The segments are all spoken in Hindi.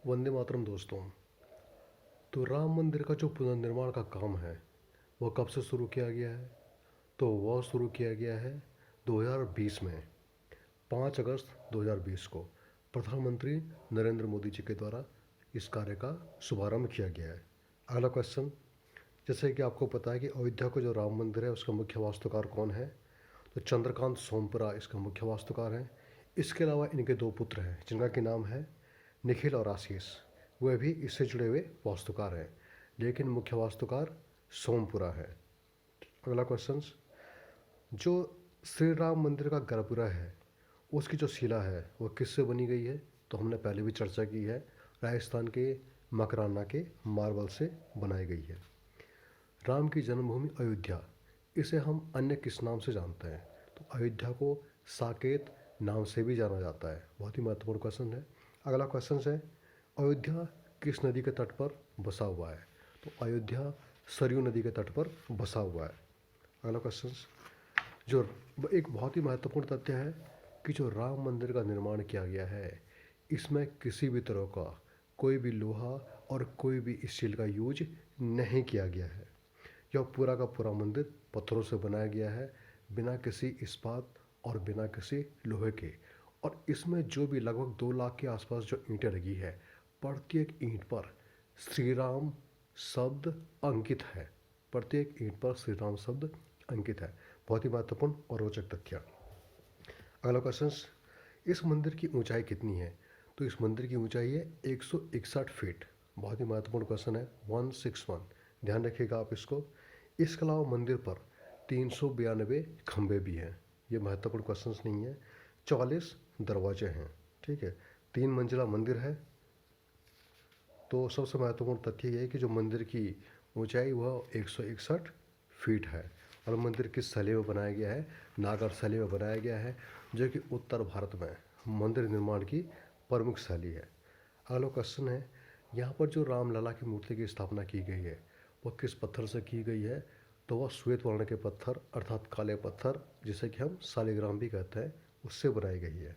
वंदे मातरम दोस्तों। तो राम मंदिर का जो पुनर्निर्माण का काम है वह कब से शुरू किया गया है? तो वह शुरू किया गया है 2020 में, 5 अगस्त 2020 को प्रधानमंत्री नरेंद्र मोदी जी के द्वारा इस कार्य का शुभारंभ किया गया है। अगला क्वेश्चन, जैसे कि आपको पता है कि अयोध्या का जो राम मंदिर है उसका मुख्य वास्तुकार कौन है? तो चंद्रकांत सोमपुरा इसका मुख्य वास्तुकार हैं। इसके अलावा इनके 2 पुत्र हैं जिनका कि नाम है निखिल और आशीष। वह भी इससे जुड़े हुए वास्तुकार हैं, लेकिन मुख्य वास्तुकार सोमपुरा है। अगला क्वेश्चन, जो श्री राम मंदिर का गर्भगृह है उसकी जो शिला है वह किससे बनी गई है? तो हमने पहले भी चर्चा की है, राजस्थान के मकराना के मार्बल से बनाई गई है। राम की जन्मभूमि अयोध्या, इसे हम अन्य किस नाम से जानते हैं? तो अयोध्या को साकेत नाम से भी जाना जाता है। बहुत ही महत्वपूर्ण क्वेश्चन है। अगला क्वेश्चन है, अयोध्या किस नदी के तट पर बसा हुआ है? तो अयोध्या सरयू नदी के तट पर बसा हुआ है। अगला क्वेश्चन, जो एक बहुत ही महत्वपूर्ण तथ्य है कि जो राम मंदिर का निर्माण किया गया है इसमें किसी भी तरह का कोई भी लोहा और कोई भी स्टील का यूज नहीं किया गया है। यह पूरा का पूरा मंदिर पत्थरों से बनाया गया है, बिना किसी इस्पात और बिना किसी लोहे के। और इसमें जो भी लगभग 2 लाख के आसपास जो ईंटें लगी है, प्रत्येक ईंट पर श्री राम शब्द अंकित है। प्रत्येक ईंट पर श्री राम शब्द अंकित है। बहुत ही महत्वपूर्ण और रोचक तथ्य। अगला क्वेश्चन, इस मंदिर की ऊंचाई कितनी है? तो इस मंदिर की ऊंचाई है 161 फीट। बहुत ही महत्वपूर्ण क्वेश्चन है, 161, ध्यान रखिएगा आप इसको। इसके अलावा मंदिर पर 392 खंभे भी हैं। ये महत्वपूर्ण क्वेश्चन नहीं है। 44 दरवाजे हैं। ठीक है, 3 मंजिला मंदिर है। तो सबसे महत्वपूर्ण तथ्य ये है कि जो मंदिर की ऊंचाई वह 161 फीट है। और मंदिर किस शैली में बनाया गया है? नागर शैली में बनाया गया है, जो कि उत्तर भारत में मंदिर निर्माण की प्रमुख शैली है। अगला क्वेश्चन है, यहाँ पर जो रामलला की मूर्ति की स्थापना की गई है वह किस पत्थर से की गई है? तो वह श्वेत वर्ण के पत्थर अर्थात काले पत्थर, जिसे कि हम शालिग्राम भी कहते हैं, उससे बनाई गई है।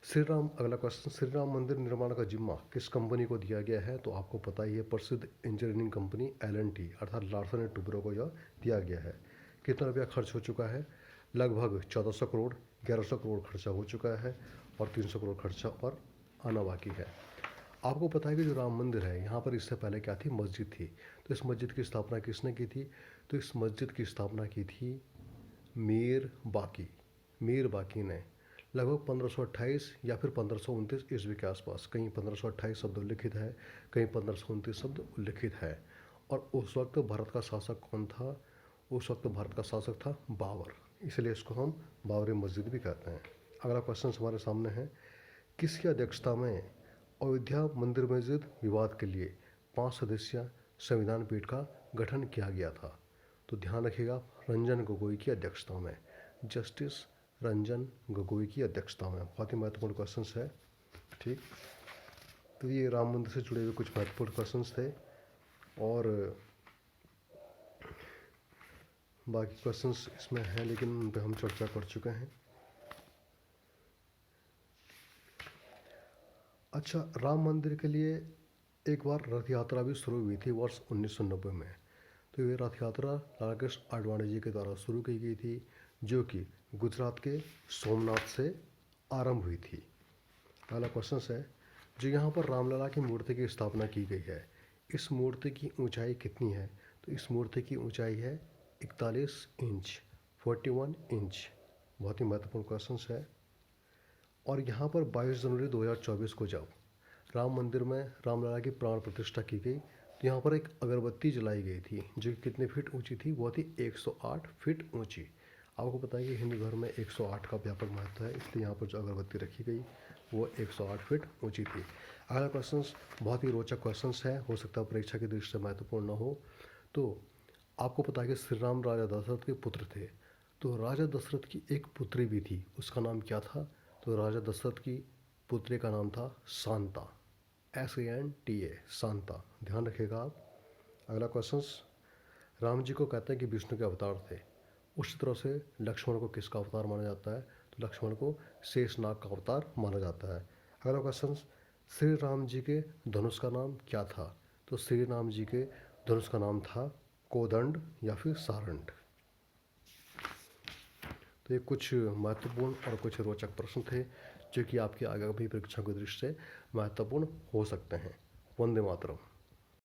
अगला क्वेश्चन, श्री राम मंदिर निर्माण का जिम्मा किस कंपनी को दिया गया है? तो आपको पता ही है, प्रसिद्ध इंजीनियरिंग कंपनी L&T अर्थात लार्सन एंड टुब्रो को यह दिया गया है। कितना रुपया खर्च हो चुका है? लगभग 1400 करोड़, 1100 करोड़ खर्चा हो चुका है और 300 करोड़ खर्चा और आना बाकी है। आपको पता है कि जो राम मंदिर है यहाँ पर इससे पहले क्या थी? मस्जिद थी। तो इस मस्जिद की स्थापना किसने की थी? तो इस मस्जिद की स्थापना की थी मीर बाकी ने, लगभग 1528 या फिर 1529 ईस्वी के आसपास। कहीं 1528 शब्द उल्लिखित है, कहीं 1529 शब्द उल्लिखित है। और उस वक्त भारत का शासक कौन था? उस वक्त भारत का शासक था बाबर, इसलिए इसको हम बाबरी मस्जिद भी कहते हैं। अगला क्वेश्चन हमारे सामने है, किसकी अध्यक्षता में अयोध्या मंदिर मस्जिद विवाद के लिए 5 सदस्यीय संविधान पीठ का गठन किया गया था? तो ध्यान रखिएगा, रंजन गोगोई की अध्यक्षता में, जस्टिस रंजन गोगोई की अध्यक्षता में। बहुत ही महत्वपूर्ण क्वेश्चन है। ठीक, तो ये राम मंदिर से जुड़े हुए कुछ महत्वपूर्ण क्वेश्चन थे और बाकी क्वेश्चंस इसमें हैं लेकिन उन पर हम चर्चा कर चुके हैं। अच्छा, राम मंदिर के लिए एक बार रथ यात्रा भी शुरू हुई थी वर्ष 1990 में। तो ये रथ यात्रा लाला कृष्ण आडवाणी जी के द्वारा शुरू की गई थी, जो कि गुजरात के सोमनाथ से आरंभ हुई थी। अगला क्वेश्चन है, जो यहाँ पर रामलला की मूर्ति की स्थापना की गई है, इस मूर्ति की ऊंचाई कितनी है? तो इस मूर्ति की ऊंचाई है 41 इंच, 41 इंच। बहुत ही महत्वपूर्ण क्वेश्चन है। और यहाँ पर 22 जनवरी 2024 को जब राम मंदिर में रामलला की प्राण प्रतिष्ठा की गई तो यहाँ पर एक अगरबत्ती जलाई गई थी, जो कि कितने फीट ऊंची थी? वो थी 108 फीट ऊंची। आपको पता है कि हिंदू धर्म में 108 का व्यापक महत्व है, इसलिए यहाँ पर जो अगरबत्ती रखी गई वो 108 फीट ऊंची थी। अगला क्वेश्चन बहुत ही रोचक क्वेश्चन है, हो सकता है परीक्षा की दृष्टि से महत्वपूर्ण न हो। तो आपको पता है कि श्री राम राजा दशरथ के पुत्र थे। तो राजा दशरथ की एक पुत्री भी थी, उसका नाम क्या था? तो राजा दशरथ की पुत्री का नाम था शांता, SANTA, शांता। ध्यान रखिएगा आप। अगला क्वेश्चन, राम जी को कहते हैं कि विष्णु के अवतार थे, उसी तरह से लक्ष्मण को किसका अवतार माना जाता है? तो लक्ष्मण को शेषनाग का अवतार माना जाता है। अगला क्वेश्चन, श्री राम जी के धनुष का नाम क्या था? तो श्री राम जी के धनुष का नाम था कोदंड या फिर सारंड। तो ये कुछ महत्वपूर्ण और कुछ रोचक प्रश्न थे जो कि आपकी आगामी परीक्षा की दृष्टि से महत्वपूर्ण हो सकते हैं। वंदे मातरम।